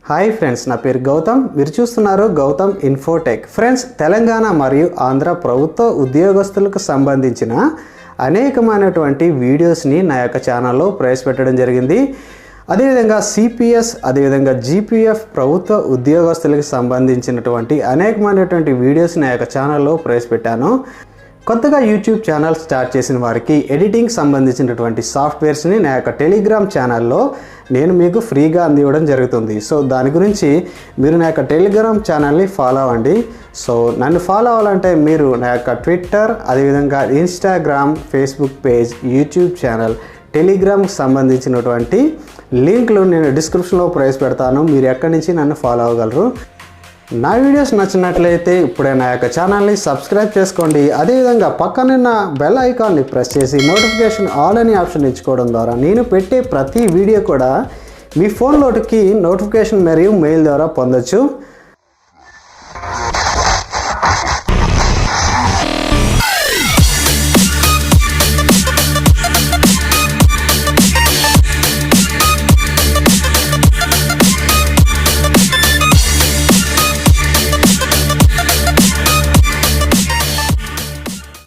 Hi friends, నా పేరు గౌతమ్. మీరు చూస్తున్నారు గౌతమ్ ఇన్ఫోటెక్. ఫ్రెండ్స్, తెలంగాణ మరియు ఆంధ్ర ప్రభుత్వ ఉద్యోగస్తులకు సంబంధించిన అనేకమైనటువంటి వీడియోస్ని నా యొక్క ఛానల్లో ప్రవేశపెట్టడం జరిగింది. అదేవిధంగా సిపిఎస్, అదేవిధంగా జీపీఎఫ్ ప్రభుత్వ ఉద్యోగస్తులకు సంబంధించినటువంటి అనేకమైనటువంటి వీడియోస్ నా యొక్క ఛానల్లో ప్రవేశపెట్టాను. కొత్తగా యూట్యూబ్ ఛానల్ స్టార్ట్ చేసిన వారికి ఎడిటింగ్ సంబంధించినటువంటి సాఫ్ట్వేర్స్ని నా యొక్క టెలిగ్రామ్ ఛానల్లో నేను మీకు ఫ్రీగా అందివ్వడం జరుగుతుంది. సో దాని గురించి మీరు నా యొక్క టెలిగ్రామ్ ఛానల్ని ఫాలో అవ్వండి. సో నన్ను ఫాలో అవ్వాలంటే మీరు నా యొక్క ట్విట్టర్, అదేవిధంగా Instagram, Facebook page, YouTube channel, టెలిగ్రామ్కి సంబంధించినటువంటి లింక్లు నేను డిస్క్రిప్షన్లో ప్రవేశపెడతాను. మీరు ఎక్కడి నుంచి నన్ను ఫాలో అవ్వగలరు. నా వీడియోస్ నచ్చినట్లయితే ఇప్పుడే నా యొక్క ఛానల్ని సబ్స్క్రైబ్ చేసుకోండి. అదేవిధంగా పక్కనున్న బెల్ ఐకాన్ని ప్రెస్ చేసి నోటిఫికేషన్ ఆల్ అనే ఆప్షన్ ఇచ్చుకోవడం ద్వారా నేను పెట్టే ప్రతి వీడియో కూడా మీ ఫోన్లోకి నోటిఫికేషన్ మరియు మెయిల్ ద్వారా పొందొచ్చు.